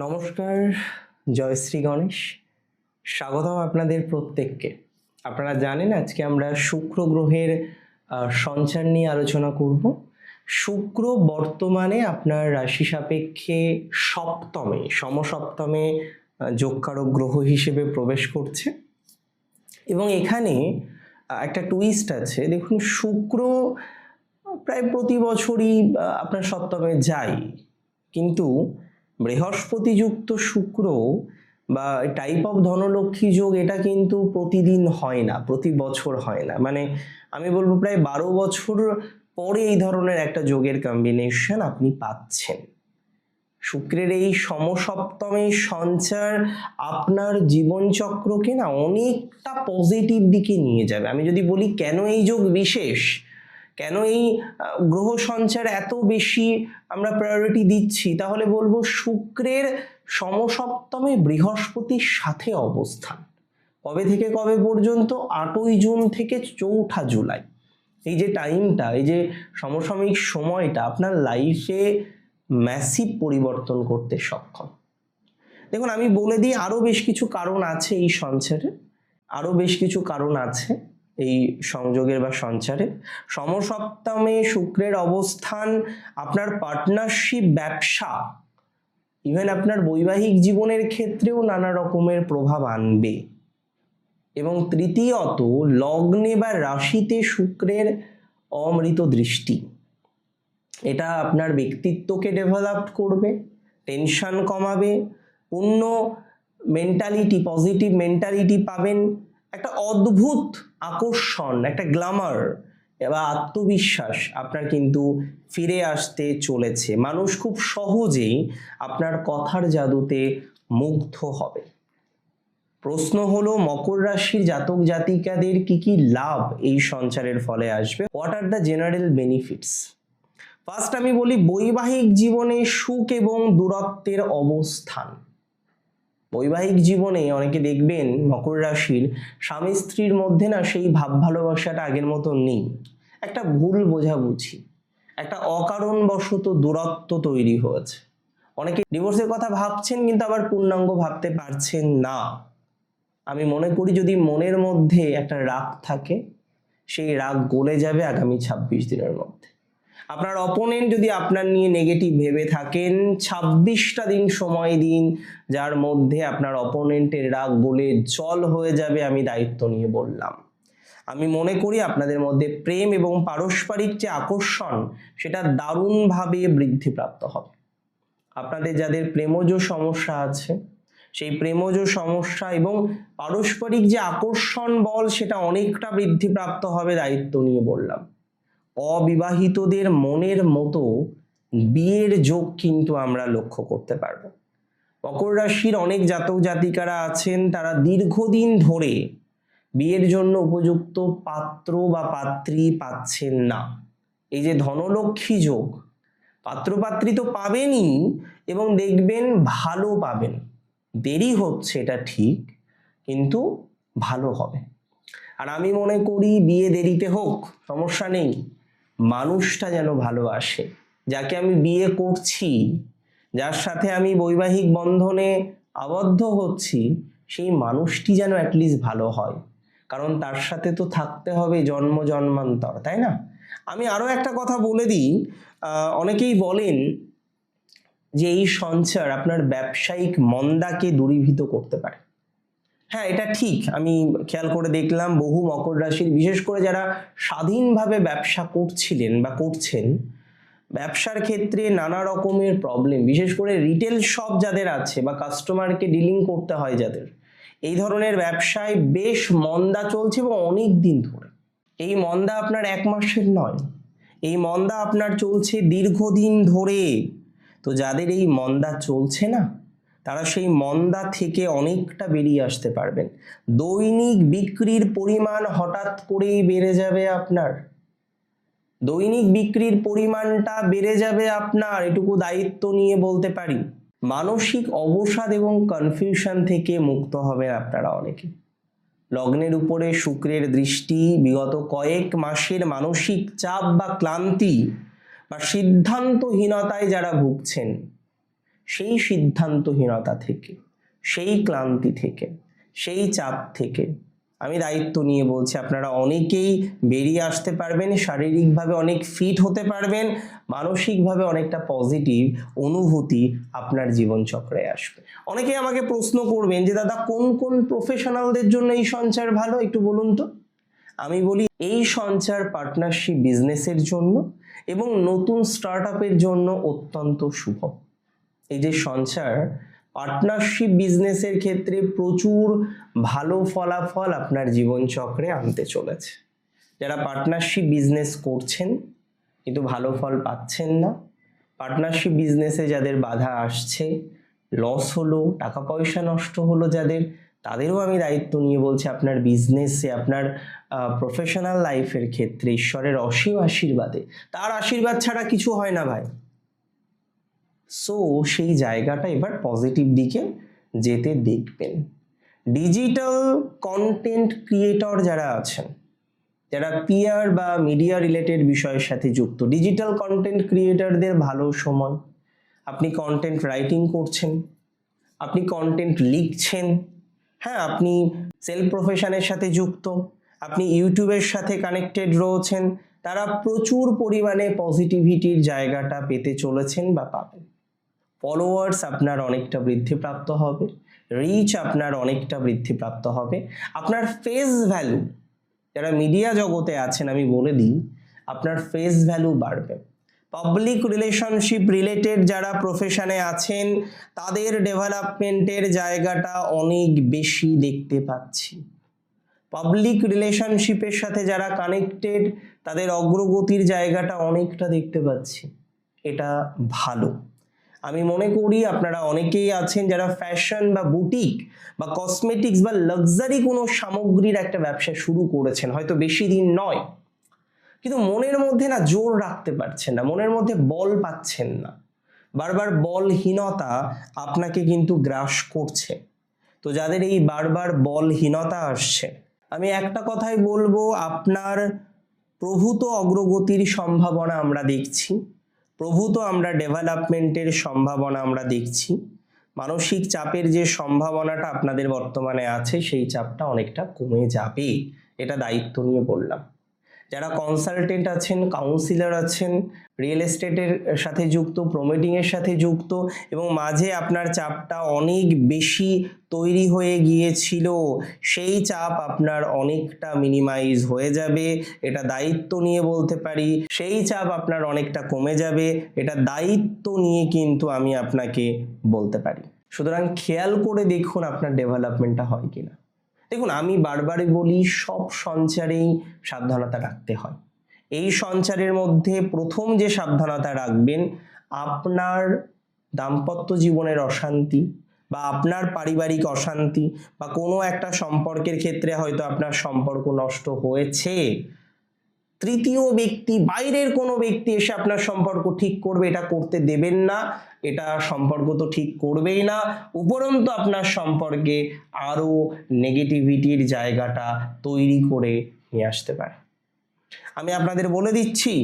নমস্কার, জয় শ্রী গণেশ। স্বাগতম আপনাদের প্রত্যেককে। আপনারা জানেন আজকে আমরা শুক্র গ্রহের সঞ্চার নিয়ে আলোচনা করব। শুক্র বর্তমানে আপনার রাশি সাপেক্ষে সপ্তমে, সমসপ্তমে যোগকারক গ্রহ হিসেবে প্রবেশ করছে এবং এখানে একটা টুইস্ট আছে। দেখুন, শুক্র প্রায় প্রতি বছরই আপনার সপ্তমে যায়, কিন্তু বৃহস্পতিযুক্ত শুক্র বা টাইপ অফ ধনলক্ষ্মী যোগ এটা কিন্তু প্রতিদিন হয় না, প্রতি বছর হয় না। মানে আমি বলবো প্রায় 12 বছর পরে এই ধরনের একটা যোগের কম্বিনেশন আপনি পাচ্ছেন। শুক্রের এই সমসপ্তমে সঞ্চার আপনার জীবনচক্রকে না অনেকটা পজিটিভ দিকে নিয়ে যাবে। আমি যদি বলি কেন এই যোগ বিশেষ, কেন এই গ্রহ সঞ্চার এত বেশি আমরা প্রায়োরিটি দিচ্ছি, তাহলে বলবো শুক্রের সমসপ্তমে বৃহস্পতির সাথে অবস্থান। কবে থেকে কবে পর্যন্ত? 8ই জুন থেকে 4ঠা জুলাই। এই যে টাইমটা, এই যে সমসাময়িক সময়টা আপনার লাইফে ম্যাসিভ পরিবর্তন করতে সক্ষম। দেখুন, আমি বলে দিই, আরো বেশ কিছু কারণ আছে এই সঞ্চারে, আরো বেশ কিছু কারণ আছে এই সংযোগের বা সঞ্চারে। সমসপ্তমে শুক্রের অবস্থান আপনার পার্টনারশিপ, ব্যবসা, ইভেন আপনার বৈবাহিক জীবনের ক্ষেত্রেও নানা রকমের প্রভাব আনবে। এবং তৃতীয়ত, লগ্নে বা রাশিতে শুক্রের অমৃত দৃষ্টি, এটা আপনার ব্যক্তিত্বকে ডেভেলপ করবে, টেনশন কমাবে, পূর্ণ মেন্টালিটি, পজিটিভ মেন্টালিটি পাবেন, একটা অদ্ভুত আকর্ষণ, একটা গ্ল্যামার বা আত্মবিশ্বাস আপনার কিন্তু ফিরে আসতে চলেছে। মানুষ খুব সহজেই আপনার কথার জাদুতে মুগ্ধ হবে। প্রশ্ন হলো, মকর রাশির জাতক জাতিকাদের কি কি লাভ এই সঞ্চারের ফলে আসবে? What are the general benefits? First আমি বলি, বৈবাহিক জীবনে সুখ এবং দূরত্বের অবস্থান। বৈবাহিক জীবনে অনেকে দেখবেন মকর রাশির স্বামী স্ত্রীর মধ্যে না সেই ভাব ভালোবাসাটা আগের মতো নেই, একটা ভুল বোঝাবুঝি, একটা অকারণবশত দূরত্ব তৈরি হয়েছে। অনেকে ডিভোর্সের কথা ভাবছেন কিন্তু আবার পূর্ণাঙ্গ ভাবতে পারছেন না। আমি মনে করি যদি মনের মধ্যে একটা রাগ থাকে, সেই রাগ গলে যাবে আগামী 26 দিনের মধ্যে। আপনার অপোনেন্ট যদি আপনার নিয়ে নেগেটিভ ভেবে থাকেন, 26টা দিন সময় দিন, যার মধ্যে আপনার অপোনেন্টের রাগ গলে জল হয়ে যাবে। আমি দায়িত্ব নিয়ে বললাম। আমি মনে করি আপনাদের মধ্যে প্রেম এবং পারস্পরিক যে আকর্ষণ, সেটা দারুণভাবে বৃদ্ধিপ্রাপ্ত হবে। আপনাদের যাদের প্রেমজ সমস্যা আছে, সেই প্রেমজ সমস্যা এবং পারস্পরিক যে আকর্ষণ বল, সেটা অনেকটা বৃদ্ধিপ্রাপ্ত হবে। দায়িত্ব নিয়ে বললাম। অবিবাহিতদের মনের মতো বিয়ের যোগ কিন্তু আমরা লক্ষ্য করতে পারবো। মকর রাশির অনেক জাতক জাতিকারা আছেন, তারা দীর্ঘদিন ধরে বিয়ের জন্য উপযুক্ত পাত্র বা পাত্রী পাচ্ছেন না। এই যে ধনলক্ষ্মী যোগ, পাত্রপাত্রী তো পাবেনই এবং দেখবেন ভালো পাবেন। দেরি হচ্ছে এটা ঠিক, কিন্তু ভালো হবে। আর আমি মনে করি বিয়ে দেরিতে হোক সমস্যা নেই, মানুষটা যেন ভালোবাসে। যাকে আমি বিয়ে করছি, যার সাথে আমি বৈবাহিক বন্ধনে আবদ্ধ হচ্ছি, সেই মানুষটি যেন অ্যাটলিস্ট ভালো হয়, কারণ তার সাথে তো থাকতে হবে জন্ম জন্মান্তর, তাই না? আমি আরো একটা কথা বলে দিই, অনেকেই বলেন যে এই সঞ্চার আপনার ব্যবসায়িক মন্দাকে দূরীভূত করতে পারে। হ্যাঁ, এটা ঠিক। আমি খেয়াল করে দেখলাম বহু মকর রাশির, বিশেষ করে যারা স্বাধীনভাবে ব্যবসা করছিলেন বা করছেন, ব্যবসার ক্ষেত্রে নানা রকমের প্রবলেম, বিশেষ করে রিটেল শপ যাদের আছে বা কাস্টমারকে ডিলিং করতে হয় যাদের, এই ধরনের ব্যবসায় বেশ মন্দা চলছে এবং অনেক দিন ধরে। এই মন্দা আপনার 1 মাসের নয়, এই মন্দা আপনার চলছে দীর্ঘদিন ধরে। তো যাদের এই মন্দা চলছে না, তারা সেই মন্দা থেকে অনেকটা বেরিয়ে আসতে পারবেন। দৈনিক বিক্রির পরিমাণ হঠাৎ করেই বেড়ে যাবে আপনার, দৈনিক বিক্রির পরিমাণটা বেড়ে যাবে আপনার, এটুকু দায়িত্ব নিয়ে বলতে পারি। মানসিক অবসাদ এবং কনফিউশন থেকে মুক্ত হবেন আপনারা অনেকে। লগ্নের উপরে শুক্রের দৃষ্টি বিগত কয়েক মাসের মানসিক চাপ বা ক্লান্তি বা সিদ্ধান্তহীনতায় যারা ভুগছেন, সেই সিদ্ধান্তহীনতা থেকে, সেই ক্লান্তি থেকে, সেই চাপ থেকে আমি দায়িত্ব নিয়ে বলছি আপনারা অনেকেই বেরিয়ে আসতে পারবেন, শারীরিকভাবে অনেক ফিট হতে পারবেন, মানসিকভাবে অনেকটা পজিটিভ অনুভূতি আপনার জীবনচক্রে আসবে। অনেকেই আমাকে প্রশ্ন করবেন যে দাদা কোন কোন প্রফেশনালদের জন্য এই সঞ্চার ভালো, একটু বলুন তো। আমি বলি এই সঞ্চার পার্টনারশিপ বিজনেসের জন্য এবং নতুন স্টার্ট আপের জন্য অত্যন্ত শুভ। এই যে সঞ্চার পার্টনারশিপ বিজনেসের ক্ষেত্রে প্রচুর ভালো ফলাফল আপনার জীবনচক্রে আনতে চলেছে। যারা পার্টনারশিপ বিজনেস করছেন কিন্তু ভালো ফল পাচ্ছেন না, পার্টনারশিপ বিজনেসে যাদের বাধা আসছে, লস হলো, টাকা পয়সা নষ্ট হলো যাদের, তাদেরও আমি দায়িত্ব নিয়ে বলছি আপনার বিজনেসে, আপনার প্রফেশনাল লাইফের ক্ষেত্রে ঈশ্বরের অসীম আশীর্বাদে, তার আশীর্বাদ ছাড়া কিছু হয় না ভাই। সো সেই জায়গাটা এবার পজিটিভ দিকে যেতে দেখবেন। ডিজিটাল কন্টেন্ট ক্রিয়েটর যারা আছেন, যারা পিআর বা মিডিয়া রিলেটেড বিষয়ের সাথে যুক্ত, ডিজিটাল কন্টেন্ট ক্রিয়েটরদের ভালো সময়। আপনি কন্টেন্ট রাইটিং করছেন, আপনি কন্টেন্ট লিখছেন, হ্যাঁ, আপনি সেলফ প্রফেশনের সাথে যুক্ত, আপনি ইউটিউবের সাথে কানেক্টেড রয়েছেন, তারা প্রচুর পরিমাণে পজিটিভিটির জায়গাটা পেতে চলেছেন বা পাবেন। ফলোয়ার্স আপনার অনেকটা বৃদ্ধিপ্রাপ্ত হবে, রিচ আপনার অনেকটা বৃদ্ধিপ্রাপ্ত হবে, আপনার ফেস ভ্যালু, যারা মিডিয়া জগতে আছেন আমি বলে দিই, আপনার ফেস ভ্যালু বাড়বে। পাবলিক রিলেশনশিপ রিলেটেড যারা প্রফেশনে আছেন তাদের ডেভেলপমেন্টের জায়গাটা অনেক বেশি দেখতে পাচ্ছি। পাবলিক রিলেশনশিপের সাথে যারা কানেক্টেড তাদের অগ্রগতির জায়গাটা অনেকটা দেখতে পাচ্ছি। এটা ভালো। আমি মনে করি আপনারা অনেকেই আছেন যারা ফ্যাশন বা বুটিক বা কসমেটিক্স বা লাক্সারি কোনো সামগ্রীর একটা ব্যবসা শুরু করেছেন, হয়তো বেশি দিন নয়, কিন্তু মনের মধ্যে না জোর রাখতে পারছেন না, মনের মধ্যে বল পাচ্ছেন না, বারবার বলহীনতা আপনাকে কিন্তু গ্রাস করছে। তো যাদের এই বারবার বলহীনতা আসছে, আমি একটা কথাই বলবো, আপনার প্রভূত অগ্রগতির সম্ভাবনা আমরা দেখছি, প্রভূত আমরা ডেভেলপমেন্টের সম্ভাবনা আমরা দেখছি। মানসিক চাপের যে সম্ভাবনাটা আপনাদের বর্তমানে আছে সেই চাপটা অনেকটা কমে যাবে, এটা দায়িত্ব নিয়ে বললাম। যারা কনসালটেন্ট আছেন, কাউন্সিলর আছেন, রিয়েল এস্টেটের সাথে যুক্ত, প্রমোটিংয়ের সাথে যুক্ত এবং মাঝে আপনার চাপটা অনেক বেশি তৈরি হয়ে গিয়েছিল, সেই চাপ আপনার অনেকটা মিনিমাইজ হয়ে যাবে, এটা দায়িত্ব নিয়ে বলতে পারি। সেই চাপ আপনার অনেকটা কমে যাবে, এটা দায়িত্ব নিয়ে কিন্তু আমি আপনাকে বলতে পারি। সুতরাং খেয়াল করে দেখুন আপনার ডেভেলপমেন্টটা হয় কিনা। দেখুন, আমি বারবারই বলি সব সঞ্চারেই সাবধানতা রাখতে হয়। এই সঞ্চারের মধ্যে প্রথম যে সাবধানতা রাখবেন, আপনার দাম্পত্য জীবনের অশান্তি বা আপনার পারিবারিক অশান্তি বা কোনো একটা সম্পর্কের ক্ষেত্রে হয়তো আপনার সম্পর্ক নষ্ট হয়েছে, তৃতীয় ব্যক্তি, বাইরের কোনো ব্যক্তি এসে আপনার সম্পর্ক ঠিক করবে এটা করতে দেবেন না। এটা সম্পর্ক তো ঠিক করবেই না, উপরন্তু আপনার সম্পর্কে আরো নেগেটিভিটির জায়গাটা তৈরি করে নিয়ে আসতে পারে। আমি আপনাদের বলে দিচ্ছি,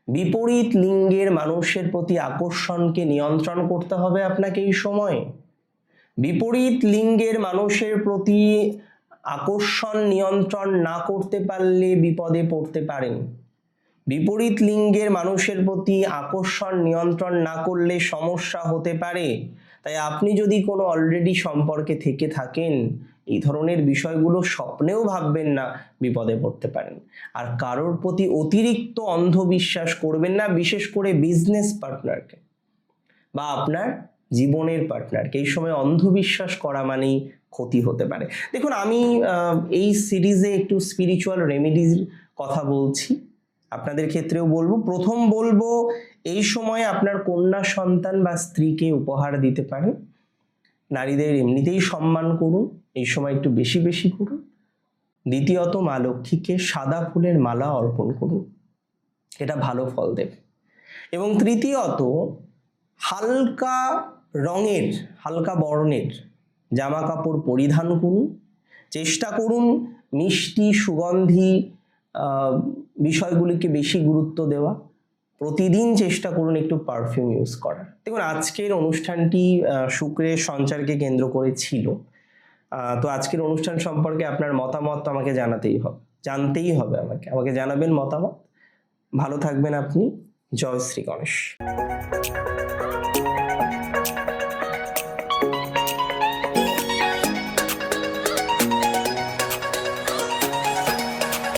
বিপরীত লিঙ্গের মানুষের প্রতি আকর্ষণকে নিয়ন্ত্রণ করতে হবে আপনাকে এই সময়ে। বিপরীত লিঙ্গের মানুষের প্রতি আকর্ষণ নিয়ন্ত্রণ না করতে পারলে বিপদে পড়তে পারেন। বিপরীত লিঙ্গের মানুষের প্রতি আকর্ষণ নিয়ন্ত্রণ না করলে সমস্যা হতে পারে। তাই আপনি যদি কোনো অলরেডি সম্পর্কে থেকে থাকেন, এই ধরনের বিষয়গুলো স্বপ্নেও ভাববেন না, বিপদে পড়তে পারেন। আর কারোর প্রতি অতিরিক্ত অন্ধবিশ্বাস করবেন না, বিশেষ করে বিজনেস পার্টনারকে বা আপনার জীবনের পার্টনারকে। এই সময় অন্ধবিশ্বাস করা মানেই ক্ষতি হতে পারে। দেখুন, আমি এই সিরিজে একটু স্পিরিচুয়াল রেমেডির কথা বলছি, আপনাদের ক্ষেত্রেও বলবো। প্রথম বলবো, এই সময় আপনার কন্যা সন্তান বা স্ত্রীকে উপহার দিতে পারেন। নারীদের এমনিতেই সম্মান করুন, এই সময় একটু বেশি বেশি করুন। দ্বিতীয়ত, মা লক্ষ্মীকে সাদা ফুলের মালা অর্পণ করুন, এটা ভালো ফল দেবে। এবং তৃতীয়ত, হালকা রঙের, হালকা বর্ণের জামা কাপড় পরিধান করুন। চেষ্টা করুন মিষ্টি সুগন্ধি বিষয়গুলিকে বেশি গুরুত্ব দেওয়া। প্রতিদিন চেষ্টা করুন একটু পারফিউম ইউজ করার। দেখুন, আজকের অনুষ্ঠানটি শুক্রের সঞ্চারকে কেন্দ্র করে ছিল। তো আজকের অনুষ্ঠান সম্পর্কে আপনার মতামত তো আমাকে জানতেই হবে আমাকে জানাবেন মতামত। ভালো থাকবেন আপনি। জয় শ্রী গণেশ।